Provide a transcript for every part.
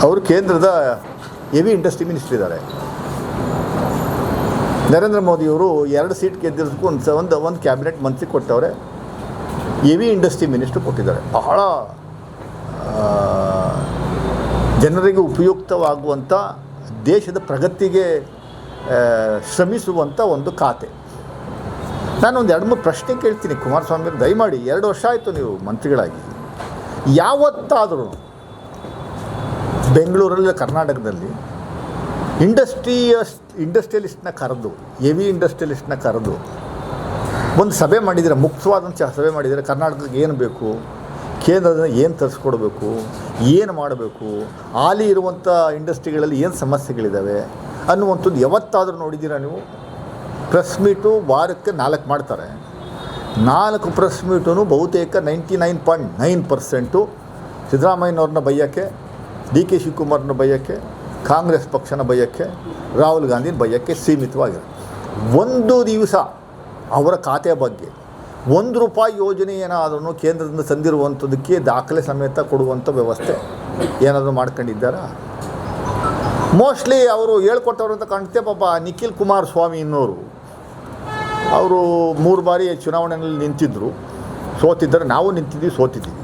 ಅವರು ಕೇಂದ್ರದ heavy industry ministry ಇದ್ದಾರೆ. ನರೇಂದ್ರ ಮೋದಿಯವರು 2 ಸೀಟ್ ಗೆದ್ದಿರೋದಕ್ಕೂ ಒಂದು ಕ್ಯಾಬಿನೆಟ್ ಮಂತ್ರಿ ಕೊಟ್ಟವ್ರೆ. ಹೆವಿ ಇಂಡಸ್ಟ್ರಿ ಮಿನಿಸ್ಟ್ರು ಕೊಟ್ಟಿದ್ದಾರೆ. ಬಹಳ ಜನರಿಗೆ ಉಪಯುಕ್ತವಾಗುವಂಥ, ದೇಶದ ಪ್ರಗತಿಗೆ ಶ್ರಮಿಸುವಂಥ ಒಂದು ಖಾತೆ. ನಾನೊಂದು 2-3 ಪ್ರಶ್ನೆ ಕೇಳ್ತೀನಿ ಕುಮಾರಸ್ವಾಮಿ ಅವರು, ದಯಮಾಡಿ. 2 ವರ್ಷ ಆಯಿತು ನೀವು ಮಂತ್ರಿಗಳಾಗಿ. ಯಾವತ್ತಾದರೂ ಬೆಂಗಳೂರಲ್ಲಿ, ಕರ್ನಾಟಕದಲ್ಲಿ ಇಂಡಸ್ಟ್ರಿಯಲಿಸ್ಟ್ನ ಕರೆದು, ಹೆವಿ ಇಂಡಸ್ಟ್ರಿಯಲಿಸ್ಟ್ನ ಕರೆದು ಒಂದು ಸಭೆ ಮಾಡಿದರೆ, ಮುಕ್ತವಾದಂಥ ಸಭೆ ಮಾಡಿದರೆ, ಕರ್ನಾಟಕಕ್ಕೆ ಏನು ಬೇಕು, ಕೇಂದ್ರದಿಂದ ಏನು ತರಿಸ್ಕೊಡ್ಬೇಕು, ಏನು ಮಾಡಬೇಕು, ಹಾಲಿ ಇರುವಂಥ ಇಂಡಸ್ಟ್ರಿಗಳಲ್ಲಿ ಏನು ಸಮಸ್ಯೆಗಳಿದ್ದಾವೆ ಅನ್ನುವಂಥದ್ದು ಯಾವತ್ತಾದರೂ ನೋಡಿದ್ದೀರಾ ನೀವು? ಪ್ರೆಸ್ ಮೀಟು ವಾರಕ್ಕೆ 4 ಮಾಡ್ತಾರೆ. 4 ಪ್ರೆಸ್ ಮೀಟೂ ಬಹುತೇಕ 99.9% ಸಿದ್ದರಾಮಯ್ಯನವ್ರನ್ನ ಬೈಯೋಕ್ಕೆ, ಡಿ ಕೆ ಶಿವಕುಮಾರ್ನ ಬೈಯೋಕ್ಕೆ, ಕಾಂಗ್ರೆಸ್ ಪಕ್ಷನ ಬೈಯೋಕ್ಕೆ, ರಾಹುಲ್ ಗಾಂಧಿನ ಬೈಯೋಕ್ಕೆ ಸೀಮಿತವಾಗಿದೆ. ಒಂದು ದಿವಸ ಅವರ ಖಾತೆಯ ಬಗ್ಗೆ ₹1 ಯೋಜನೆ ಏನಾದರೂ ಕೇಂದ್ರದಿಂದ ತಂದಿರುವಂಥದ್ದಕ್ಕೆ ದಾಖಲೆ ಸಮೇತ ಕೊಡುವಂಥ ವ್ಯವಸ್ಥೆ ಏನಾದರೂ ಮಾಡ್ಕೊಂಡಿದ್ದಾರಾ? ಮೋಸ್ಟ್ಲಿ ಅವರು ಹೇಳ್ಕೊಟ್ಟವ್ರು ಅಂತ ಕಾಣುತ್ತೆ. ಪಾಪ ನಿಖಿಲ್ ಕುಮಾರಸ್ವಾಮಿ ಇನ್ನೋರು, ಅವರು 3 ಬಾರಿ ಚುನಾವಣೆಯಲ್ಲಿ ನಿಂತಿದ್ದರು, ಸೋತಿದ್ದರೆ. ನಾವು ನಿಂತಿದ್ದೀವಿ, ಸೋತಿದ್ದೀವಿ,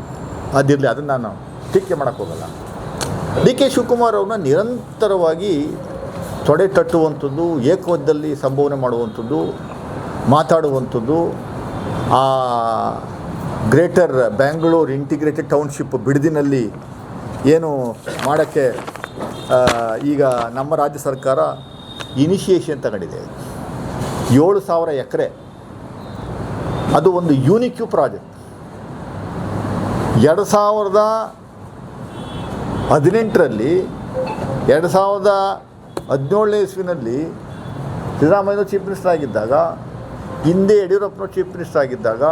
ಅದಿರಲಿ, ಅದನ್ನು ನಾನು ಟೀಕೆ ಮಾಡೋಕ್ಕೋಗಲ್ಲ. ಡಿ ಕೆ ಶಿವಕುಮಾರ್ ಅವ್ರನ್ನ ನಿರಂತರವಾಗಿ ತೊಡೆ ತಟ್ಟುವಂಥದ್ದು, ಏಕವಚನದಲ್ಲಿ ಸಂಬೋಧನೆ ಮಾಡುವಂಥದ್ದು, ಮಾತಾಡುವಂಥದ್ದು, ಆ ಗ್ರೇಟರ್ ಬ್ಯಾಂಗ್ಳೂರು ಇಂಟಿಗ್ರೇಟೆಡ್ ಟೌನ್ಶಿಪ್ ಬಿಡದಿನಲ್ಲಿ ಏನು ಮಾಡೋಕ್ಕೆ ಈಗ ನಮ್ಮ ರಾಜ್ಯ ಸರ್ಕಾರ ಇನಿಷಿಯೇಷನ್ ತಗೊಂಡಿದೆ. 7,000 ಎಕರೆ, ಅದು ಒಂದು ಯೂನಿಕ್ಯೂ ಪ್ರಾಜೆಕ್ಟ್. 2018ರಲ್ಲಿ 2017ನೇ ಇಸ್ವಿನಲ್ಲಿ ಸಿದ್ದರಾಮಯ್ಯ ಚೀಫ್ ಮಿನಿಸ್ಟರ್ ಆಗಿದ್ದಾಗ, ಹಿಂದೆ ಯಡಿಯೂರಪ್ಪನವರು ಚೀಫ್ ಮಿನಿಸ್ಟರ್ ಆಗಿದ್ದಾಗ,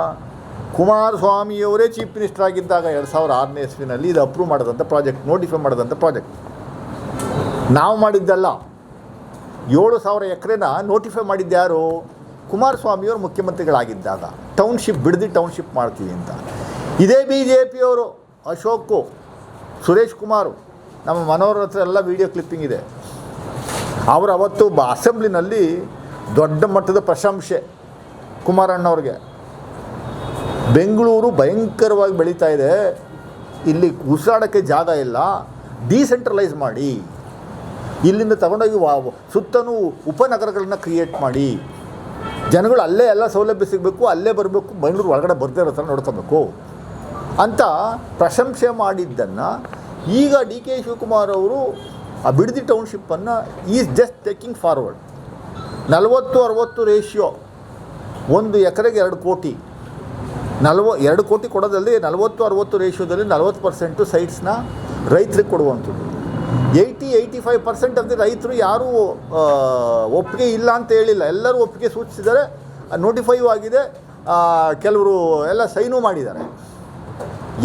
ಕುಮಾರಸ್ವಾಮಿಯವರೇ ಚೀಫ್ ಮಿನಿಸ್ಟರ್ ಆಗಿದ್ದಾಗ 2006ನೇ ಇಸ್ವಿನಲ್ಲಿ ಇದು ಅಪ್ರೂವ್ ಮಾಡೋದಂಥ ಪ್ರಾಜೆಕ್ಟ್, ನೋಟಿಫೈ ಮಾಡೋದಂಥ ಪ್ರಾಜೆಕ್ಟ್ ನಾವು ಮಾಡಿದ್ದಲ್ಲ. 7,000 ಎಕರೆನ ನೋಟಿಫೈ ಮಾಡಿದ್ದು ಯಾರು? ಕುಮಾರಸ್ವಾಮಿಯವರು ಮುಖ್ಯಮಂತ್ರಿಗಳಾಗಿದ್ದಾಗ. ಟೌನ್ಶಿಪ್ ಬಿಡದಿ ಟೌನ್ಶಿಪ್ ಮಾಡ್ತೀವಿ ಅಂತ. ಇದೇ BJPಯವರು, ಅಶೋಕು, ಸುರೇಶ್ ಕುಮಾರು, ನಮ್ಮ ಮನೋಹರ್ ಹತ್ರ ಎಲ್ಲ ವೀಡಿಯೋ ಕ್ಲಿಪ್ಪಿಂಗ್ ಇದೆ. ಅವರು ಅವತ್ತು ಅಸೆಂಬ್ಲಿನಲ್ಲಿ ದೊಡ್ಡ ಮಟ್ಟದ ಪ್ರಶಂಸೆ ಕುಮಾರಣ್ಣವ್ರಿಗೆ. ಬೆಂಗಳೂರು ಭಯಂಕರವಾಗಿ ಬೆಳೀತಾ ಇದೆ, ಇಲ್ಲಿ ಉಸಿರಾಡೋಕ್ಕೆ ಜಾಗ ಇಲ್ಲ, ಡಿಸೆಂಟ್ರಲೈಸ್ ಮಾಡಿ, ಇಲ್ಲಿಂದ ತಗೊಂಡೋಗಿ ಸುತ್ತಲೂ ಉಪನಗರಗಳನ್ನ ಕ್ರಿಯೇಟ್ ಮಾಡಿ, ಜನಗಳು ಅಲ್ಲೇ ಎಲ್ಲ ಸೌಲಭ್ಯ ಸಿಗಬೇಕು, ಅಲ್ಲೇ ಬರಬೇಕು, ಬೆಂಗಳೂರು ಒಳಗಡೆ ಬರ್ದೇ ಇರೋ ಥರ ನೋಡ್ಕೋಬೇಕು ಅಂತ ಪ್ರಶಂಸೆ ಮಾಡಿದ್ದನ್ನು ಈಗ ಡಿ ಕೆ ಶಿವಕುಮಾರ್ ಅವರು ಆ ಬಿಡದಿ ಟೌನ್ಶಿಪ್ಪನ್ನು is just taking forward. 40-60 ratio, 1 ಎಕರೆಗೆ 2 ಕೋಟಿ, 2 ಕೋಟಿ ಕೊಡೋದಲ್ಲಿ 40-60 ರೇಷಿಯೋದಲ್ಲಿ 40% ಸೈಟ್ಸ್ನ ರೈತರಿಗೆ ಕೊಡುವಂಥದ್ದು. 80-85% ಆಫ್ ದಿ ರೈತರು ಯಾರೂ ಒಪ್ಪಿಗೆ ಇಲ್ಲ ಅಂತ ಹೇಳಿಲ್ಲ, ಎಲ್ಲರೂ ಒಪ್ಪಿಗೆ ಸೂಚಿಸಿದ್ದಾರೆ. ನೋಟಿಫೈ ಆಗಿದೆ, ಕೆಲವರು ಎಲ್ಲ ಸೈನು ಮಾಡಿದ್ದಾರೆ.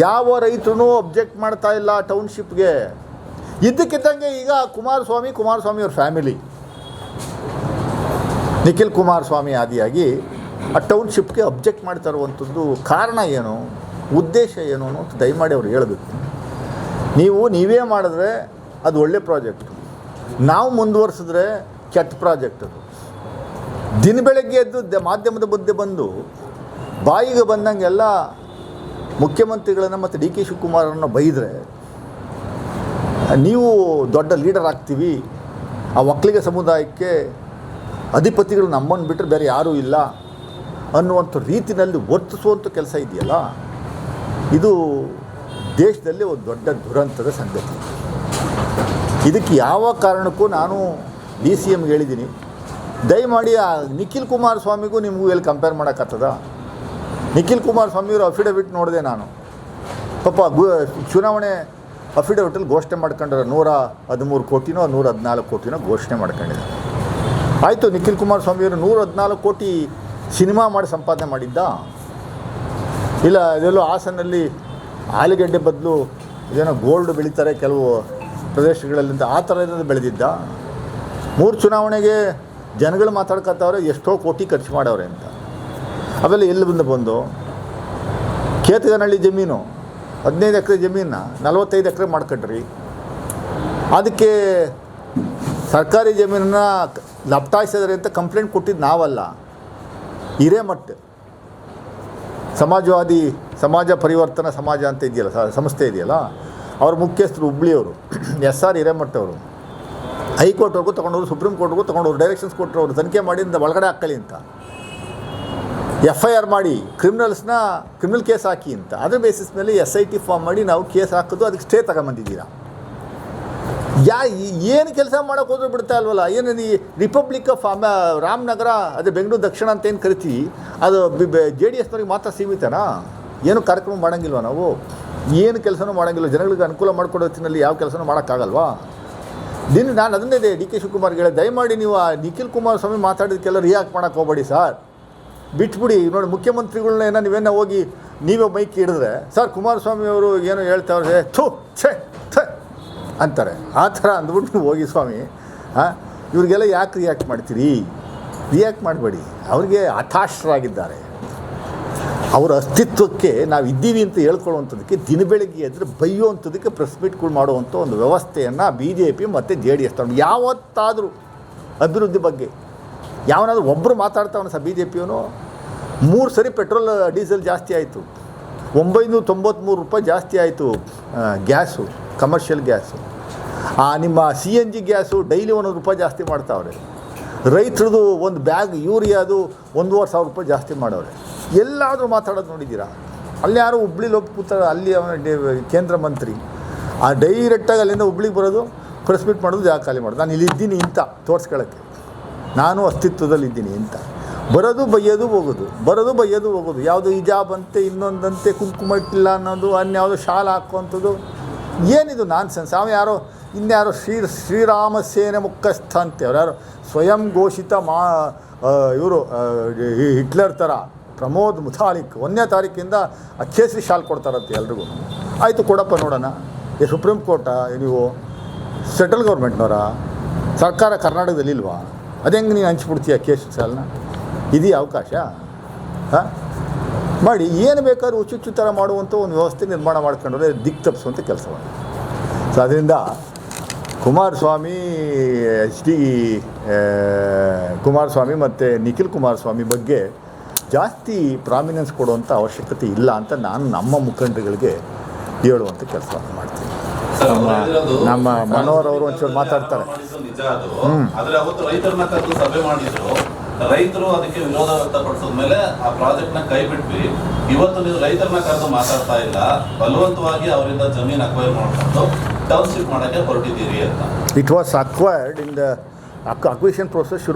ಯಾವ ರೈತರು ಅಬ್ಜೆಕ್ಟ್ ಮಾಡ್ತಾ ಇಲ್ಲ ಟೌನ್ಶಿಪ್ಗೆ. ಇದ್ದಕ್ಕಿದ್ದಂಗೆ ಈಗ ಕುಮಾರಸ್ವಾಮಿಯವ್ರ ಫ್ಯಾಮಿಲಿ, ನಿಖಿಲ್ ಕುಮಾರಸ್ವಾಮಿ ಆದಿಯಾಗಿ ಆ ಟೌನ್ಶಿಪ್ಗೆ ಅಬ್ಜೆಕ್ಟ್ ಮಾಡ್ತಾ ಇರುವಂಥದ್ದು ಕಾರಣ ಏನು, ಉದ್ದೇಶ ಏನು ಅಂತ ದಯಮಾಡಿ ಅವ್ರು ಹೇಳಬೇಕು. ನೀವೇ ಮಾಡಿದ್ರೆ ಅದು ಒಳ್ಳೆ ಪ್ರಾಜೆಕ್ಟು, ನಾವು ಮುಂದುವರಿಸಿದ್ರೆ ಕೆಟ್ಟ ಪ್ರಾಜೆಕ್ಟ್. ಅದು ದಿನ ಬೆಳಗ್ಗೆ ಎದ್ದು ಮಾಧ್ಯಮದ ಬುದ್ಧಿ ಬಂದು ಬಾಯಿಗೆ ಬಂದಂಗೆಲ್ಲ ಮುಖ್ಯಮಂತ್ರಿಗಳನ್ನು ಮತ್ತು ಡಿ ಕೆ ಶಿವಕುಮಾರನ್ನು ಬೈದರೆ, ನೀವು ದೊಡ್ಡ ಲೀಡರ್ ಆಗ್ತೀವಿ, ಆ ಒಕ್ಕಲಿಗ ಸಮುದಾಯಕ್ಕೆ ಅಧಿಪತಿಗಳು ನಮ್ಮನ್ನು ಬಿಟ್ಟರೆ ಬೇರೆ ಯಾರೂ ಇಲ್ಲ ಅನ್ನುವಂಥ ರೀತಿಯಲ್ಲಿ ವರ್ತಿಸುವಂಥ ಕೆಲಸ ಇದೆಯಲ್ಲ, ಇದು ದೇಶದಲ್ಲಿ ಒಂದು ದೊಡ್ಡ ದುರಂತದ ಸಂಗತಿ. ಇದಕ್ಕೆ ಯಾವ ಕಾರಣಕ್ಕೂ ನಾನು DCMಗೆ ಹೇಳಿದ್ದೀನಿ, ದಯಮಾಡಿ ಆ ನಿಖಿಲ್ ಕುಮಾರಸ್ವಾಮಿಗೂ ನಿಮಗೂ ಎಲ್ಲಿ ಕಂಪೇರ್ ಮಾಡೋಕ್ಕಾಗ್ತದ? ನಿಖಿಲ್ ಕುಮಾರಸ್ವಾಮಿಯವರು ಅಫಿಡವಿಟ್ ನೋಡಿದೆ ನಾನು. ಪಾಪ ಚುನಾವಣೆ ಅಫಿಡವಿಟಲ್ಲಿ ಘೋಷಣೆ ಮಾಡ್ಕೊಂಡ್ರೆ 113 ಕೋಟಿನೋ 114 ಕೋಟಿನೋ ಘೋಷಣೆ ಮಾಡ್ಕೊಂಡಿದ್ದಾರೆ. ಆಯಿತು, ನಿಖಿಲ್ ಕುಮಾರಸ್ವಾಮಿಯವರು 114 ಕೋಟಿ ಸಿನಿಮಾ ಮಾಡಿ ಸಂಪಾದನೆ ಮಾಡಿದ್ದ? ಇಲ್ಲ, ಇದೆಲ್ಲೋ ಹಾಸನಲ್ಲಿ ಆಲೂಗಡ್ಡೆ ಬದಲು ಇದೇನೋ ಗೋಲ್ಡ್ ಬೆಳೀತಾರೆ ಕೆಲವು ಪ್ರದೇಶಗಳಲ್ಲಿಂದ, ಆ ಥರ ಏನಾದರೂ ಬೆಳೆದಿದ್ದ? 3 ಚುನಾವಣೆಗೆ ಜನಗಳು ಮಾತಾಡ್ಕೊತಾವ್ರೆ ಎಷ್ಟೋ ಕೋಟಿ ಖರ್ಚು ಮಾಡವ್ರೆ ಅಂತ. ಅವೆಲ್ಲ ಎಲ್ಲಿ ಬಂದು ಕೇತಗನಹಳ್ಳಿ ಜಮೀನು 15 ಎಕರೆ ಜಮೀನನ್ನ 45 ಎಕರೆ ಮಾಡ್ಕೊಂಡ್ರಿ. ಅದಕ್ಕೆ ಸರ್ಕಾರಿ ಜಮೀನನ್ನ ಲಪ್ಟಾಯಿಸಿದ್ರೆ ಅಂತ ಕಂಪ್ಲೇಂಟ್ ಕೊಟ್ಟಿದ್ದು ನಾವಲ್ಲ, ಹಿರೇಮಠ ಸಮಾಜವಾದಿ ಸಮಾಜ ಪರಿವರ್ತನಾ ಸಮಾಜ ಅಂತ ಇದೆಯಲ್ಲ ಸಂಸ್ಥೆ ಇದೆಯಲ್ಲ, ಅವ್ರ ಮುಖ್ಯಸ್ಥರು ಹುಬ್ಳಿಯವರು SR ಹಿರೇಮಠ ಅವರು ಹೈಕೋರ್ಟ್ವರೆಗೂ ತೊಗೊಂಡವರು, ಸುಪ್ರೀಂ ಕೋರ್ಟ್ಗೂ ತೊಗೊಂಡವ್ರು, ಡೈರೆಕ್ಷನ್ಸ್ ಕೊಟ್ಟರು ಅವರು ತನಿಖೆ ಮಾಡಿ ಒಳಗಡೆ ಹಾಕ್ಕೊಳ್ಳಿ ಅಂತ, FIR ಮಾಡಿ ಕ್ರಿಮಿನಲ್ ಕೇಸ್ ಹಾಕಿ ಅಂತ. ಅದ್ರ ಬೇಸಿಸ್ ಮೇಲೆ SIT ಫಾರ್ಮ್ ಮಾಡಿ ನಾವು ಕೇಸ್ ಹಾಕೋದು, ಅದಕ್ಕೆ ಸ್ಟೇ ತಗೊಂಬಂದಿದ್ದೀರಾ. ಏನು ಕೆಲಸ ಮಾಡೋಕೆ ಹೋದ್ರೂ ಬಿಡ್ತಾ ಇಲ್ವಲ್ಲ. ಏನು ಈ ರಿಪಬ್ಲಿಕ್ ಆಫ್ ರಾಮನಗರ, ಅದೇ ಬೆಂಗಳೂರು ದಕ್ಷಿಣ ಅಂತ ಏನು ಕರಿತೀವಿ, ಅದು JDSನವ್ರಿಗೆ ಮಾತ್ರ ಸೀಮಿತನಾ? ಏನು ಕಾರ್ಯಕ್ರಮ ಮಾಡೋಂಗಿಲ್ವ ನಾವು? ಏನು ಕೆಲಸನೂ ಮಾಡೋಂಗಿಲ್ಲ. ಜನಗಳಿಗೆ ಅನುಕೂಲ ಮಾಡಿಕೊಡೋ ಹೊತ್ತಿನಲ್ಲಿ ಯಾವ ಕೆಲಸನೂ ಮಾಡೋಕ್ಕಾಗಲ್ವಾ? ನಾನು ಅದನ್ನೇ DK ಶಿವಕುಮಾರ್ಗೆ ಹೇಳಿ, ದಯಮಾಡಿ ನೀವು ಆ ನಿಖಿಲ್ ಕುಮಾರಸ್ವಾಮಿ ಮಾತಾಡಿದಕ್ಕೆಲ್ಲ ರಿಯಾಕ್ಟ್ ಮಾಡೋಕ್ಕೆ ಹೋಗಬೇಡಿ ಸರ್, ಬಿಟ್ಬಿಡಿ. ನೋಡಿ, ಮುಖ್ಯಮಂತ್ರಿಗಳನ್ನ ನೀವೇನೋ ಹೋಗಿ ನೀವೇ ಮೈಕ್ ಹಿಡಿದ್ರೆ, ಸರ್ ಕುಮಾರಸ್ವಾಮಿ ಅವರು ಏನೋ ಹೇಳ್ತಾವ್ರೆ, ಛೇ ಅಂತಾರೆ. ಆ ಥರ ಅಂದ್ಬಿಟ್ಟು ಹೋಗಿ ಸ್ವಾಮಿ, ಇವ್ರಿಗೆಲ್ಲ ಯಾಕೆ ರಿಯಾಕ್ಟ್ ಮಾಡ್ತೀರಿ? ರಿಯಾಕ್ಟ್ ಮಾಡಬೇಡಿ. ಅವ್ರಿಗೆ ಹತಾಶರಾಗಿದ್ದಾರೆ. ಅವರ ಅಸ್ತಿತ್ವಕ್ಕೆ ನಾವು ಇದ್ದೀವಿ ಅಂತ ಹೇಳ್ಕೊಳ್ಳುವಂಥದ್ದಕ್ಕೆ ದಿನ ಬೆಳಗ್ಗೆ ಎದ್ರೆ ಬೈಯುವಂಥದ್ದಕ್ಕೆ ಪ್ರೆಸ್ ಮೀಟ್ಗಳು ಮಾಡುವಂಥ ಒಂದು ವ್ಯವಸ್ಥೆಯನ್ನು BJP ಮತ್ತು JDS ತಗೊಂಡು, ಯಾವತ್ತಾದರೂ ಅಭಿವೃದ್ಧಿ ಬಗ್ಗೆ ಯಾವನಾದರೂ ಒಬ್ಬರು ಮಾತಾಡ್ತಾವನು ಸಹ BJPಯವನು? 3 ಸರಿ ಪೆಟ್ರೋಲ್ ಡೀಸೆಲ್ ಜಾಸ್ತಿ ಆಯಿತು, 993 ರೂಪಾಯಿ ಜಾಸ್ತಿ ಆಯಿತು ಗ್ಯಾಸು, ಕಮರ್ಷಿಯಲ್ ಗ್ಯಾಸು. ನಿಮ್ಮ CNG ಗ್ಯಾಸು ಡೈಲಿ 100 ರೂಪಾಯಿ ಜಾಸ್ತಿ ಮಾಡ್ತಾವ್ರೆ. ರೈತರದು ಒಂದು ಬ್ಯಾಗ್ ಯೂರಿಯಾದು 1,500 ರೂಪಾಯಿ ಜಾಸ್ತಿ ಮಾಡವ್ರೆ. ಎಲ್ಲಾದರೂ ಮಾತಾಡೋದು ನೋಡಿದ್ದೀರಾ? ಅಲ್ಲಿ ಯಾರು ಹುಬ್ಳಿಲಿ ಒಬ್ಬ ಕೂತಾರೆ, ಅಲ್ಲಿ ಅವನ ಕೇಂದ್ರ ಮಂತ್ರಿ, ಡೈರೆಕ್ಟಾಗಿ ಅಲ್ಲಿಂದ ಹುಬ್ಳಿಗೆ ಬರೋದು, ಪ್ರೆಸ್ ಮೀಟ್ ಮಾಡೋದು, ಜಾಗ ಖಾಲಿ ಮಾಡೋದು, ನಾನು ಇಲ್ಲಿದ್ದೀನಿ ಇಂಥ ತೋರಿಸ್ಕೊಳ್ಳೋಕ್ಕೆ, ನಾನು ಅಸ್ತಿತ್ವದಲ್ಲಿದ್ದೀನಿ ಅಂತ. ಬರೋದು ಬೈಯೋದು ಹೋಗೋದು, ಬರೋದು ಬೈಯೋದು ಹೋಗೋದು. ಯಾವುದು ಹಿಜಾಬ್ ಅಂತೆ, ಇನ್ನೊಂದಂತೆ, ಕುಂಕುಮ ಇಟ್ಟಿಲ್ಲ ಅನ್ನೋದು, ಅನ್ಯಾವುದೋ ಶಾಲ ಹಾಕುವಂಥದ್ದು, ಏನಿದು ನಾನ್ಸೆನ್ಸ್? ಯಾರೋ ಇನ್ಯಾರೋ ಶ್ರೀರಾಮ ಸೇನೆ ಮುಖ್ಯಸ್ಥ ಅಂತೆ, ಅವ್ರು ಯಾರೋ ಸ್ವಯಂ ಘೋಷಿತ ಇವರು ಹಿಟ್ಲರ್ ಥರ ಪ್ರಮೋದ್ ಮುತಾಲಿಕ್ 1ನೇ ತಾರೀಕಿಂದ ಕೇಸರಿ ಶಾಲ್ ಕೊಡ್ತಾರಂತೆ ಎಲ್ರಿಗೂ. ಆಯಿತು ಕೊಡಪ್ಪ ನೋಡೋಣ. ಸುಪ್ರೀಂ ಕೋರ್ಟಾ ನೀವು? ಸೆಂಟ್ರಲ್ ಗೌರ್ಮೆಂಟ್ನವರ ಸರ್ಕಾರ ಕರ್ನಾಟಕದಲ್ಲಿ ಇಲ್ವಾ? ಅದು ಹೆಂಗೆ ನೀನು ಹಂಚ್ಬಿಡ್ತೀಯ ಕೇಸರಿ ಶಾಲ್ನ? ಇದೆಯಾ ಅವಕಾಶ? ಮಾಡಿ. ಏನು ಬೇಕಾದ್ರೂ ಹುಚ್ಚುಚ್ಚು ಥರ ಮಾಡುವಂಥ ಒಂದು ವ್ಯವಸ್ಥೆ ನಿರ್ಮಾಣ ಮಾಡ್ಕೊಂಡ್ರೆ ದಿಕ್ಕು ತಪ್ಪಿಸುವಂಥ ಕೆಲಸವನ್ನು. ಸೊ ಅದರಿಂದ ಕುಮಾರಸ್ವಾಮಿ ಕುಮಾರಸ್ವಾಮಿ ಮತ್ತು ನಿಖಿಲ್ ಕುಮಾರಸ್ವಾಮಿ ಬಗ್ಗೆ ಜಾಸ್ತಿ ಪ್ರಾಮಿನೆನ್ಸ್ ಕೊಡುವಂಥ ಅವಶ್ಯಕತೆ ಇಲ್ಲ ಅಂತ ನಾನು ನಮ್ಮ ಮುಖಂಡರುಗಳಿಗೆ ಹೇಳುವಂಥ ಕೆಲಸವನ್ನು ಮಾಡ್ತೀನಿ. ನಮ್ಮ ಮನೋಹರ್ ಅವರು ಒಂಚೂರು ಮಾತಾಡ್ತಾರೆ. ರೈತರು ಅದಕ್ಕೆ ವಿರೋಧ ವ್ಯಕ್ತಪಡಿಸಿದ ಮೇಲೆ ಆ ಪ್ರಾಜೆಕ್ಟ್ ನ ಕೈ ಬಿಟ್ವಿ. ಇವತ್ತು ನೀವು ರೈತರನ್ನ ಕರೆದು ಮಾತಾಡ್ತಾ ಇಲ್ಲ, ಬಲವಂತವಾಗಿ ಅವರಿಂದ ಜಮೀನು ಅಕ್ವೈರ್ ಮಾಡ್ಕೊಂಡು ಟೌನ್ಶಿಪ್ ಮಾಡೋಕ್ಕೆ ಹೊರಟಿದ್ದೀರಿ ಅಂತ. It was acquired in the acquisition process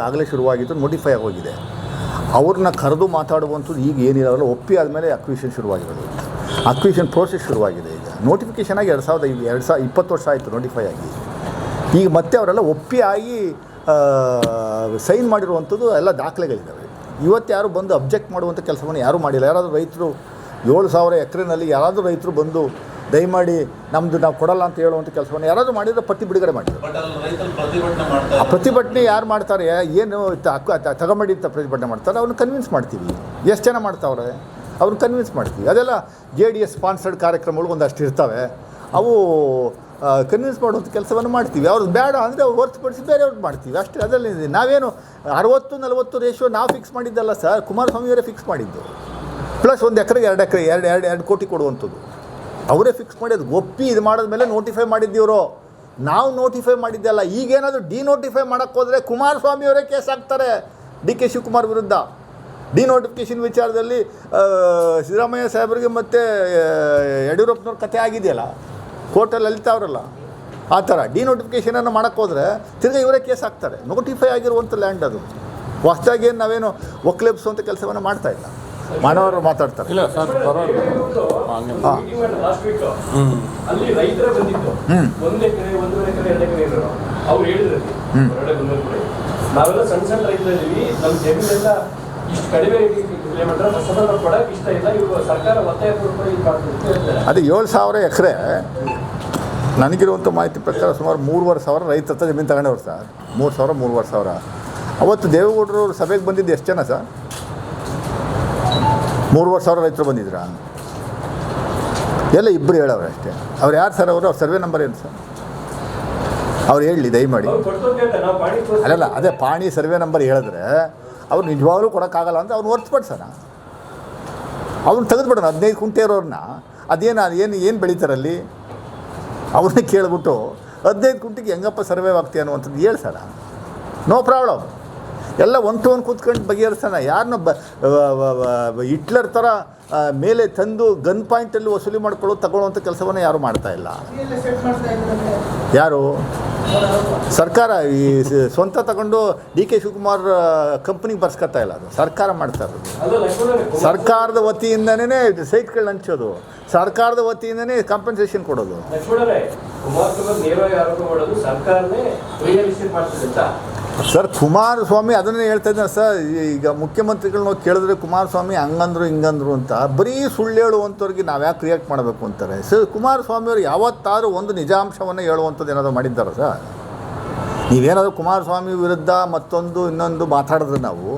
ಆಗಲೇ ಶುರುವಾಗಿದ್ದು, ನೋಟಿಫೈ ಆಗೋಗಿದೆ. ಅವ್ರನ್ನ ಕರೆದು ಮಾತಾಡುವಂಥದ್ದು ಈಗ ಏನಿರಲ್ಲ, ಒಪ್ಪಿ ಆದಮೇಲೆ ಅಕ್ವಿಷನ್ ಶುರುವಾಗಿರೋದು. ಅಕ್ವಿಷನ್ ಪ್ರೋಸೆಸ್ ಶುರುವಾಗಿದೆ. ಈಗ ನೋಟಿಫಿಕೇಷನ್ ಆಗಿ 2020 ವರ್ಷ ಆಯಿತು ನೋಟಿಫೈ ಆಗಿ. ಈಗ ಮತ್ತೆ ಅವರೆಲ್ಲ ಒಪ್ಪಿ ಆಗಿ ಸೈನ್ ಮಾಡಿರುವಂಥದ್ದು ಎಲ್ಲ ದಾಖಲೆಗಳಿದ್ದಾವೆ. ಇವತ್ತು ಯಾರು ಬಂದು ಅಬ್ಜೆಕ್ಟ್ ಮಾಡುವಂಥ ಕೆಲಸವನ್ನು ಯಾರೂ ಮಾಡಿಲ್ಲ. ಯಾರಾದರೂ ರೈತರು 7,000 ಎಕರೆನಲ್ಲಿ ಯಾರಾದರೂ ರೈತರು ಬಂದು ದಯಮಾಡಿ ನಮ್ಮದು ನಾವು ಕೊಡಲ್ಲ ಅಂತ ಹೇಳುವಂಥ ಕೆಲಸವನ್ನು ಯಾರಾದರೂ ಮಾಡಿದರೆ ಪಟ್ಟಿ ಬಿಡುಗಡೆ ಮಾಡಿದ್ರು. ಆ ಪ್ರತಿಭಟನೆ ಯಾರು ಮಾಡ್ತಾರೆ? ಏನು ತಗೊಂಬಡಿ ಅಂತ ಪ್ರತಿಭಟನೆ ಮಾಡ್ತಾರೆ, ಅವ್ರನ್ನ ಕನ್ವಿನ್ಸ್ ಮಾಡ್ತೀವಿ. ಎಷ್ಟು ಜನ ಮಾಡ್ತಾವ್ರೆ ಅವ್ರನ್ನ ಕನ್ವಿನ್ಸ್ ಮಾಡ್ತೀವಿ. ಅದೆಲ್ಲ JDS ಸ್ಪಾನ್ಸರ್ಡ್ ಕಾರ್ಯಕ್ರಮಗಳು ಒಂದಷ್ಟು ಇರ್ತವೆ, ಅವು ಕನ್ವಿನ್ಸ್ ಮಾಡುವಂಥ ಕೆಲಸವನ್ನು ಮಾಡ್ತೀವಿ. ಅವ್ರದ್ದು ಬೇಡ ಅಂದರೆ ಅವ್ರು ಹೊರತುಪಡಿಸಿ ಬೇರೆಯವ್ರದ್ದು ಮಾಡ್ತೀವಿ ಅಷ್ಟೇ. ಅದರಲ್ಲಿ ನಾವೇನು 60-40 ರೇಷಿಯೋ ನಾವು ಫಿಕ್ಸ್ ಮಾಡಿದ್ದಲ್ಲ ಸರ್, ಕುಮಾರಸ್ವಾಮಿಯವರೇ ಫಿಕ್ಸ್ ಮಾಡಿದ್ದು. ಪ್ಲಸ್ 1 ಎಕರೆಗೆ 2 ಎಕರೆ 2 ಕೋಟಿ ಕೊಡುವಂಥದ್ದು ಅವರೇ ಫಿಕ್ಸ್ ಮಾಡಿ ಅದು ಒಪ್ಪಿ ಇದು ಮಾಡಿದ್ಮೇಲೆ ನೋಟಿಫೈ ಮಾಡಿದ್ದೀವರು. ನಾವು ನೋಟಿಫೈ ಮಾಡಿದ್ದೆಲ್ಲ. ಈಗೇನಾದರೂ ಡಿನೋಟಿಫೈ ಮಾಡೋಕ್ಕೆ ಹೋದರೆ ಕುಮಾರಸ್ವಾಮಿಯವರೇ ಕೇಸ್ ಹಾಕ್ತಾರೆ DK ಶಿವಕುಮಾರ್ ವಿರುದ್ಧ. ಡಿನೋಟಿಫಿಕೇಷನ್ ವಿಚಾರದಲ್ಲಿ ಸಿದ್ದರಾಮಯ್ಯ ಸಾಹೇಬರಿಗೆ ಮತ್ತು ಯಡಿಯೂರಪ್ಪನವ್ರ ಕಥೆ ಆಗಿದೆಯಲ್ಲ, ಕೋರ್ಟಲ್ಲಿ ಅಲಿತಾವ್ರಲ್ಲ, ಆ ಥರ ಡಿನೋಟಿಫಿಕೇಷನನ್ನು ಮಾಡೋಕ್ಕೆ ಹೋದರೆ ತಿರ್ಗಿ ಇವರೇ ಕೇಸ್ ಹಾಕ್ತಾರೆ. ನೋಟಿಫೈ ಆಗಿರುವಂಥ ಲ್ಯಾಂಡ್ ಅದು. ಹೊಸದಾಗಿ ಏನು ನಾವೇನು ಒಕ್ಲೆಬ್ಸುವಂಥ ಕೆಲಸವನ್ನು ಮಾಡ್ತಾಯಿಲ್ಲ. ಮಾನವರು ಮಾತಾಡ್ತಾರೆ. ಇಲ್ಲ ಸರ್, ಅಲ್ಲಿ ರೈತರ ಬಂದಿತ್ತು 1 ಎಕರೆ 1.5 ಎಕರೆ 2 ಎಕರೆ ಇರೋರು. ಅವ್ರು ಹೇಳಿದ್ರು ನಾವೆಲ್ಲ ಸಣ್ಣ ರೈತರಿದ್ದೀವಿ, ನಮ್ಮ ಜಮೀನೆಲ್ಲ ಇಷ್ಟು ಕಡಿಮೆ ಕಿಲೋಮೀಟರ್ ಕೊಡಕ್ಕೆ ಇಷ್ಟ ಇಲ್ಲ, ಇವರು ಸರ್ಕಾರ ಅದು 7,000 ಎಕರೆ. ನನಗಿರುವಂಥ ಮಾಹಿತಿ ಪ್ರಕಾರ ಸುಮಾರು 3,500 ರೈತರ ಹತ್ರ ಜಮೀನು ತಗೊಂಡವ್ರು ಸರ್. 3,000 3,500. ಅವತ್ತು ದೇವೇಗೌಡರು ಸಭೆಗೆ ಬಂದಿದ್ದು ಎಷ್ಟು ಜನ ಸರ್? 3,500 ರೈತರು ಬಂದಿದ್ರಾ? ಎಲ್ಲ ಇಬ್ಬರು ಹೇಳವ್ರೆ ಅಷ್ಟೇ. ಅವ್ರು ಯಾರು ಸರ್? ಅವ್ರ ಸರ್ವೆ ನಂಬರ್ ಏನು ಸರ್? ಅವ್ರು ಹೇಳಲಿ ದಯಮಾಡಿ. ಅವ್ರು ಕೊಡ್ತು ಅಂತ ಹೇಳ್ತಾರೆ, ನಾವು ಪಾಣಿ ಅಲ್ಲಲ್ಲ, ಅದೇ ಪಾಣಿ ಸರ್ವೆ ನಂಬರ್ ಹೇಳಿದ್ರೆ ಅವ್ರು ನಿಜವಾಗ್ಲೂ ಕೊಡೋಕ್ಕಾಗಲ್ಲ ಅಂತ ಅವ್ನು ಹೊರತುಪಡಿಸೋಣ, ಅವ್ನು ತೆಗೆದುಬಿಡೋಣ. 15 ಕುಂಟೆ ಇರೋರನ್ನ ಏನು ಬೆಳೀತಾರಲ್ಲಿ ಅವ್ರನ್ನೇ ಕೇಳ್ಬಿಟ್ಟು 15 ಕುಂಟೆಗೆ ಹೆಂಗಪ್ಪ ಸರ್ವೆ ಆಗ್ತೀಯ ಅನ್ನುವಂಥದ್ದು ಹೇಳ್ಸೋಣ, ನೋ ಪ್ರಾಬ್ಲಮ್. ಎಲ್ಲ ಒನ್ ಟು ಒನ್ ಕೂತ್ಕೊಂಡು ಬಗೆಹರಿಸೋಣ. ಯಾರನ್ನ ಹಿಟ್ಲರ್ ಥರ ಮೇಲೆ ತಂದು ಗನ್ ಪಾಯಿಂಟಲ್ಲಿ ವಸೂಲಿ ಮಾಡ್ಕೊಳ್ಳೋದು ತಗೊಳ್ಳೋವಂಥ ಕೆಲಸವನ್ನು ಯಾರು ಮಾಡ್ತಾ ಇಲ್ಲ. ಯಾರು ಸರ್ಕಾರ ಈ ಸ್ವಂತ ತಗೊಂಡು DK ಶಿವಕುಮಾರ್ ಕಂಪ್ನಿಗೆ ಬರ್ಸ್ಕೊತಾ ಇಲ್ಲ, ಅದು ಸರ್ಕಾರ ಮಾಡ್ತಾ ಇರೋದು. ಸರ್ಕಾರದ ವತಿಯಿಂದನೇ ಸೈಟ್ಗಳನ್ನ ಹಂಚೋದು, ಸರ್ಕಾರದ ವತಿಯಿಂದನೇ ಕಾಂಪನ್ಸೇಷನ್ ಕೊಡೋದು. ಕುಮಾರಸ್ವಾಮಿ ನೇರವಾಗಿ ಆರೋಪ ಮಾಡೋದು ಸರ್ಕಾರನೇ ರಿಯಲ್ ಎಸ್ಟೇಟ್ ಮಾಡ್ತದೆ ಅಂತ. ಸರ್ ಕುಮಾರಸ್ವಾಮಿ ಅದನ್ನೇ ಹೇಳ್ತಾ ಇದ್ದಾರೆ ಸರ್. ಈಗ ಮುಖ್ಯಮಂತ್ರಿಗಳನ್ನ ಕೇಳಿದ್ರೆ ಕುಮಾರಸ್ವಾಮಿ ಹಂಗಂದ್ರು ಹಿಂಗಂದ್ರು ಅಂತ ಬರೀ ಸುಳ್ಳು ಹೇಳುವಂಥವ್ರಿಗೆ ನಾವು ಯಾಕೆ ರಿಯಾಕ್ಟ್ ಮಾಡಬೇಕು ಅಂತಾರೆ. ಸರ್ ಕುಮಾರಸ್ವಾಮಿಯವರು ಯಾವತ್ತಾದರೂ ಒಂದು ನಿಜಾಂಶವನ್ನು ಹೇಳುವಂಥದ್ದು ಏನಾದರೂ ಮಾಡಿದ್ದಾರೆ ಸರ್? ನೀವೇನಾದರೂ ಕುಮಾರಸ್ವಾಮಿ ವಿರುದ್ಧ ಮತ್ತೊಂದು ಇನ್ನೊಂದು ಮಾತಾಡಿದ್ರೆ ನಾವು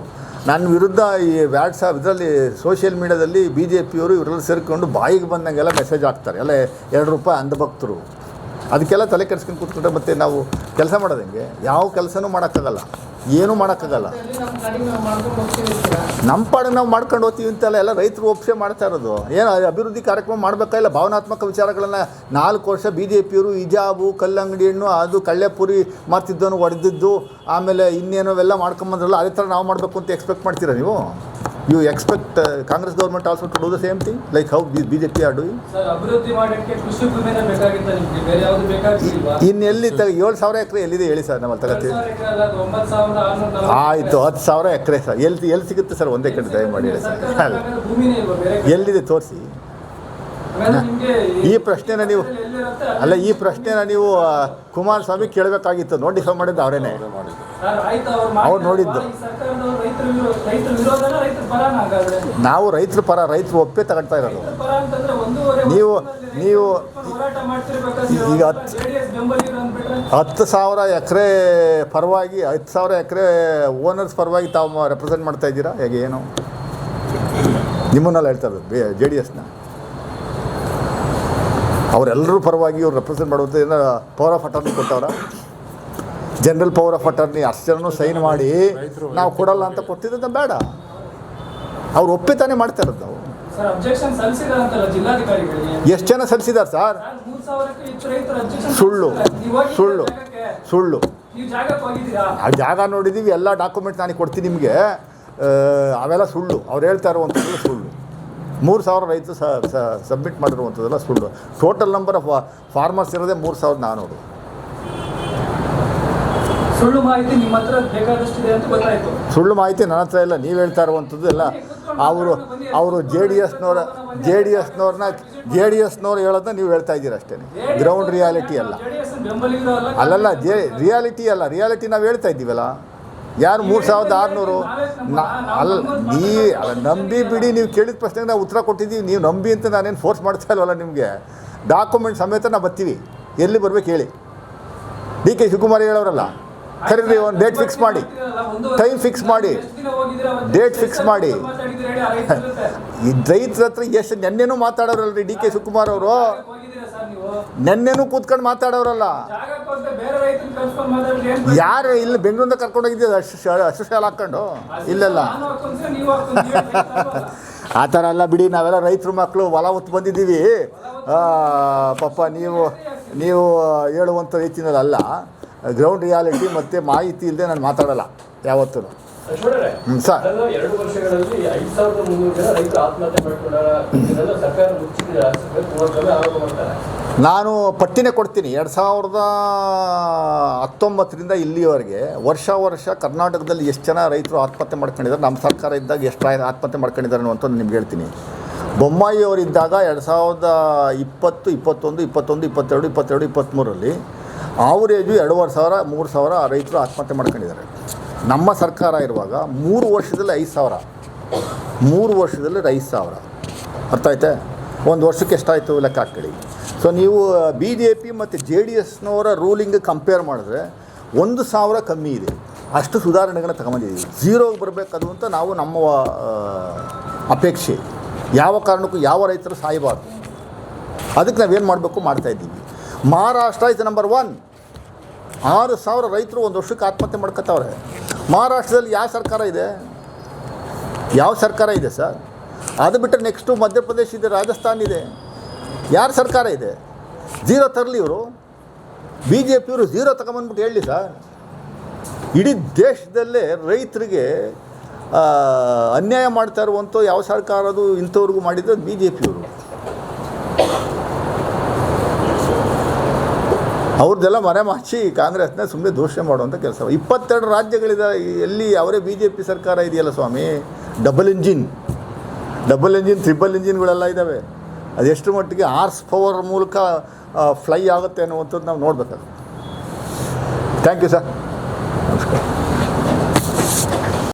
ನನ್ನ ವಿರುದ್ಧ ಈ ವ್ಯಾಟ್ಸಾಪ್ ಇದರಲ್ಲಿ ಸೋಷಿಯಲ್ ಮೀಡ್ಯಾದಲ್ಲಿ BJPಯವರು ಇವರೆಲ್ಲ ಸೇರಿಕೊಂಡು ಬಾಯಿಗೆ ಬಂದಂಗೆಲ್ಲ ಮೆಸೇಜ್ ಹಾಕ್ತಾರೆ, ಎಲ್ಲ ₹2 ಅಂಧಭಕ್ತರು. ಅದಕ್ಕೆಲ್ಲ ತಲೆ ಕೆಡಿಸ್ಕೊಂಡು ಕೂತ್ಕೊಂಡ್ರೆ ಮತ್ತೆ ನಾವು ಕೆಲಸ ಮಾಡೋದು ಹೆಂಗೆ? ಯಾವ ಕೆಲಸನೂ ಮಾಡೋಕ್ಕಾಗಲ್ಲ, ಏನೂ ಮಾಡೋಕ್ಕಾಗಲ್ಲ. ನಮ್ಮ ಪಾಡಿಗೆ ನಾವು ಮಾಡ್ಕೊಂಡು ಹೋಗ್ತೀವಿ ಅಂತೆಲ್ಲ ಎಲ್ಲ ರೈತರು ಒಪ್ಪಿಸೇ ಮಾಡ್ತಾ ಇರೋದು. ಏನು ಅಭಿವೃದ್ಧಿ ಕಾರ್ಯಕ್ರಮ ಮಾಡಬೇಕಾ ಇಲ್ಲ ಭಾವನಾತ್ಮಕ ವಿಚಾರಗಳನ್ನು 4 ವರ್ಷ BJPಯವರು ಹಿಜಾಬು, ಕಲ್ಲಂಗಡಿ ಹಣ್ಣು, ಅದು ಕಳ್ಳೆಪುರಿ ಮಾಡ್ತಿದ್ದವನು ಹೊಡೆದಿದ್ದು, ಆಮೇಲೆ ಇನ್ನೇನೋ ಎಲ್ಲ ಮಾಡ್ಕೊಂಬಂದ್ರಲ್ಲ, ಅದೇ ಥರ ನಾವು ಮಾಡಬೇಕು ಅಂತ ಎಕ್ಸ್ಪೆಕ್ಟ್ ಮಾಡ್ತೀರಾ ನೀವು? You expect Congress government also to do the same thing like how BJP are doing? ಅಭಿವೃದ್ಧಿ ಮಾಡೋಕ್ಕೆ ಕೃಷಿ ಭೂಮಿನೇ ಬೇಕಾಗಿತ್ತು ನಿಮಗೆ, ಬೇರೆ ಯಾವುದು ಬೇಕಾಗಿಲ್ಲ. ಇನ್ನೆಲ್ಲಿ 7,000 ಎಕರೆ ಎಲ್ಲಿದೆ ಹೇಳಿ ಸರ್? ನಮ್ಮಲ್ಲಿ ತಗತ್ತೀವಿ. 9,600 ಆಯಿತು, 10,000 ಎಕರೆ ಸರ್. ಎಲ್ಲಿ ಸಿಗುತ್ತೆ ಸರ್ ಒಂದೇ ಕಡೆ? ದಯಮಾಡಿ ಹೇಳಿ ಸರ್. ಅಲ್ಲ, ಎಲ್ಲಿದೆ ತೋರಿಸಿ. ಈ ಪ್ರಶ್ನೆನ ನೀವು ಕುಮಾರಸ್ವಾಮಿ ಕೇಳಬೇಕಾಗಿತ್ತು. ನೋಟಿಫೈ ಮಾಡಿದ್ದು ಅವರೇನೆ, ಅವ್ರು ನೋಡಿದ್ದು. ನಾವು ರೈತರ ಪರ, ರೈತರು ಒಪ್ಪೇ ತಗೊಳ್ತಾ ಇರೋದು. ನೀವು ಈಗ 10,000 ಎಕರೆ ಪರವಾಗಿ 10,000 ಎಕರೆ ಓನರ್ಸ್ ಪರವಾಗಿ ತಾವು ರೆಪ್ರೆಸೆಂಟ್ ಮಾಡ್ತಾ ಇದ್ದೀರಾ ಹೇಗೆ? ಏನು ನಿಮ್ಮನ್ನೆಲ್ಲ ಹೇಳ್ತಾ ಇರೋದು JDSನ? ಅವರೆಲ್ಲರೂ ಪರವಾಗಿ ಇವ್ರು ರೆಪ್ರೆಸೆಂಟ್ ಮಾಡುವಂಥ ಏನೋ ಪವರ್ ಆಫ್ ಅಟರ್ನಿ ಕೊಟ್ಟವ್ರ? ಜನರಲ್ ಪವರ್ ಆಫ್ ಅಟರ್ನಿ ಅಷ್ಟು ಜನನು ಸೈನ್ ಮಾಡಿ ನಾವು ಕೊಡಲ್ಲ ಅಂತ ಕೊಟ್ಟಿದ್ದ ಬೇಡ, ಅವ್ರು ಒಪ್ಪಿ ತಾನೇ ಮಾಡ್ತಾ ಇರೋದು. ನಾವು ಎಷ್ಟು ಜನ ಸಲ್ಲಿಸಿದ್ದಾರೆ ಸರ್? ಸುಳ್ಳು ಸುಳ್ಳು ಸುಳ್ಳು. ಆ ಜಾಗ ನೋಡಿದ್ದೀವಿ, ಎಲ್ಲ ಡಾಕ್ಯುಮೆಂಟ್ ನಾನು ಕೊಡ್ತೀನಿ ನಿಮಗೆ, ಅವೆಲ್ಲ ಸುಳ್ಳು. ಅವ್ರು ಹೇಳ್ತಾ ಇರುವಂಥದ್ದು ಸುಳ್ಳು. 3,000 ರೈತರು ಸಬ್ಮಿಟ್ ಮಾಡಿರುವಂಥದ್ದೆಲ್ಲ ಸುಳ್ಳು. ಟೋಟಲ್ ನಂಬರ್ ಆಫ್ ಫಾರ್ಮರ್ಸ್ ಇರೋದೇ 3,400. ಸುಳ್ಳು ಮಾಹಿತಿ ನಿಮ್ಮ ಹತ್ರ ಬೇಕಾದಷ್ಟಿದೆ ಅಂತ ಗೊತ್ತಾಯಿತು. ಸುಳ್ಳು ಮಾಹಿತಿ ನನ್ನ ಹತ್ರ ಇಲ್ಲ, ನೀವು ಹೇಳ್ತಾ ಇರುವಂಥದ್ದು ಎಲ್ಲ ಅವರು JDSನವ್ರು ಹೇಳೋದನ್ನ ನೀವು ಹೇಳ್ತಾ ಇದ್ದೀರ ಅಷ್ಟೇ. ಗ್ರೌಂಡ್ ರಿಯಾಲಿಟಿ ಅಲ್ಲ. ಅಲ್ಲಲ್ಲ, ರಿಯಾಲಿಟಿ ನಾವು ಹೇಳ್ತಾ ಇದ್ದೀವಲ್ಲ. ಯಾರು 3,600? ಅಲ್ಲ, ನಂಬಿ ಬಿಡಿ, ನೀವು ಕೇಳಿದ ಪ್ರಶ್ನೆಗೆ ನಾವು ಉತ್ತರ ಕೊಟ್ಟಿದ್ದೀವಿ. ನೀವು ನಂಬಿ ಅಂತ ನಾನೇನು ಫೋರ್ಸ್ ಮಾಡ್ತಾ ಇಲ್ವಲ್ಲ ನಿಮಗೆ. ಡಾಕ್ಯುಮೆಂಟ್ ಸಮೇತ ನಾವು ಬರ್ತೀವಿ, ಎಲ್ಲಿ ಬರ್ಬೇಕು ಹೇಳಿ. DK ಶಿವಕುಮಾರ್ ಹೇಳೋರಲ್ಲ, ಕರೀರಿ, ಒಂದು ಡೇಟ್ ಫಿಕ್ಸ್ ಮಾಡಿ, ಟೈಮ್ ಫಿಕ್ಸ್ ಮಾಡಿ, ಡೇಟ್ ಫಿಕ್ಸ್ ಮಾಡಿ. ಈ ರೈತರ ಹತ್ರ ಎಷ್ಟು ನೆನ್ನೆನೂ ಮಾತಾಡೋರಲ್ರಿ DK ಶಿವಕುಮಾರ್ ಅವರು, ನೆನ್ನೆನೂ ಕೂತ್ಕೊಂಡು ಮಾತಾಡೋರಲ್ಲ. ಯಾರು ಇಲ್ಲಿ ಬೆಂಗಳೂರಿಂದ ಕರ್ಕೊಂಡೋಗಿದ್ದೀರ ಅಷ್ಟು ಶಾಲೆ ಹಾಕ್ಕೊಂಡು? ಇಲ್ಲೆಲ್ಲ ಆ ಥರ ಎಲ್ಲ ಬಿಡಿ. ನಾವೆಲ್ಲ ರೈತರ ಮಕ್ಕಳು ಹೊಲ ಹೊತ್ತು ಬಂದಿದ್ದೀವಿ. ಪಾಪ ನೀವು ಹೇಳುವಂಥ ರೀತಿನಲ್ಲ. ಗ್ರೌಂಡ್ ರಿಯಾಲಿಟಿ ಮತ್ತು ಮಾಹಿತಿ ಇಲ್ಲದೆ ನಾನು ಮಾತಾಡೋಲ್ಲ ಯಾವತ್ತೂ. ಸರ್, 2 ವರ್ಷಗಳಲ್ಲಿ 5,300 ಜನ ರೈತರು ಆತ್ಮಹತ್ಯೆ ಮಾಡಿಕೊಂಡಾರ. ಸರ್ಕಾರ ಆರೋಪ ಮಾಡ್ತಾರೆ. ನಾನು ಪಟ್ಟಿನೇ ಕೊಡ್ತೀನಿ. 2019ರಿಂದ ಇಲ್ಲಿವರೆಗೆ ವರ್ಷ ಕರ್ನಾಟಕದಲ್ಲಿ ಎಷ್ಟು ಜನ ರೈತರು ಆತ್ಮಹತ್ಯೆ ಮಾಡ್ಕೊಂಡಿದ್ದಾರೆ, ನಮ್ಮ ಸರ್ಕಾರ ಇದ್ದಾಗ ಎಷ್ಟು ಆತ್ಮಹತ್ಯೆ ಮಾಡ್ಕೊಂಡಿದ್ದಾರೆ ಅನ್ನುವಂಥದ್ದು ನಿಮ್ಗೆ ಹೇಳ್ತೀನಿ. ಬೊಮ್ಮಾಯಿ ಅವರಿದ್ದಾಗ 2020, 21, 22, 23ರಲ್ಲಿ ಆವರೇಜು 2,500, 3,000 ರೈತರು ಆತ್ಮಹತ್ಯೆ ಮಾಡ್ಕೊಂಡಿದ್ದಾರೆ. ನಮ್ಮ ಸರ್ಕಾರ ಇರುವಾಗ 3 ವರ್ಷದಲ್ಲಿ 5,000, 3 ವರ್ಷದಲ್ಲಿ 5,000. ಅರ್ಥ ಆಯ್ತಾ? ಒಂದು ವರ್ಷಕ್ಕೆ ಎಷ್ಟಾಯಿತು ಲೆಕ್ಕ ಹಾಕ್ಕೊಳ್ಳಿ. ಸೊ ನೀವು BJP ಮತ್ತು JDSನವರ ರೂಲಿಂಗ್ ಕಂಪೇರ್ ಮಾಡಿದ್ರೆ 1,000 ಕಮ್ಮಿ ಇದೆ. ಅಷ್ಟು ಸುಧಾರಣೆಗಳನ್ನ ತಗೊಂಬಂದಿದ್ದೀವಿ. 0ಗೆ ಬರಬೇಕದು ಅಂತ ನಮ್ಮ ಅಪೇಕ್ಷೆ. ಯಾವ ಕಾರಣಕ್ಕೂ ಯಾವ ರೈತರು ಸಾಯಬಾರ್ದು. ಅದಕ್ಕೆ ನಾವೇನು ಮಾಡಬೇಕು ಮಾಡ್ತಾಯಿದ್ದೀವಿ. Maharashtra is number 1. 6,000 ರೈತರು ಒಂದು ವರ್ಷಕ್ಕೆ ಆತ್ಮಹತ್ಯೆ ಮಾಡ್ಕೊತಾವ್ರೆ. ಮಹಾರಾಷ್ಟ್ರದಲ್ಲಿ ಯಾವ ಸರ್ಕಾರ ಇದೆ? ಯಾವ ಸರ್ಕಾರ ಇದೆ ಸರ್? ಅದು ಬಿಟ್ಟರೆ ನೆಕ್ಸ್ಟು ಮಧ್ಯಪ್ರದೇಶ ಇದೆ, ರಾಜಸ್ಥಾನ್ ಇದೆ. ಯಾರ ಸರ್ಕಾರ ಇದೆ? ಝೀರೋ ತರಲಿ ಇವರು. ಬಿ ಜೆ ಪಿಯವರು ಝೀರೋ ತಗೊಂಬಂದ್ಬಿಟ್ಟು ಹೇಳಿ ಸರ್. ಇಡೀ ದೇಶದಲ್ಲೇ ರೈತರಿಗೆ ಅನ್ಯಾಯ ಮಾಡ್ತಾ ಇರುವಂಥ ಯಾವ ಸರ್ಕಾರ ಅದು ಇಂಥವ್ರಿಗೂ ಮಾಡಿದ್ದು ಬಿ ಜೆ ಪಿಯವರು. ಅವ್ರದ್ದೆಲ್ಲ ಮರೆ ಮಾಚಿ ಕಾಂಗ್ರೆಸ್ನ ಸುಮ್ಮನೆ ದೂಷಣೆ ಮಾಡುವಂಥ ಕೆಲಸ. 22 ರಾಜ್ಯಗಳಿದೆ, ಎಲ್ಲಿ ಅವರೇ ಬಿ ಜೆ ಪಿ ಸರ್ಕಾರ ಇದೆಯಲ್ಲ ಸ್ವಾಮಿ. ಡಬಲ್ ಇಂಜಿನ್, ಟ್ರಿಬಲ್ ಇಂಜಿನ್ಗಳೆಲ್ಲ ಇದ್ದಾವೆ. ಅದೆಷ್ಟು ಮಟ್ಟಿಗೆ ಹಾರ್ಸ್ ಪವರ್ ಮೂಲಕ ಫ್ಲೈ ಆಗುತ್ತೆ ಅನ್ನುವಂಥದ್ದು ನಾವು ನೋಡಬೇಕಾಗುತ್ತೆ. Thank you sir.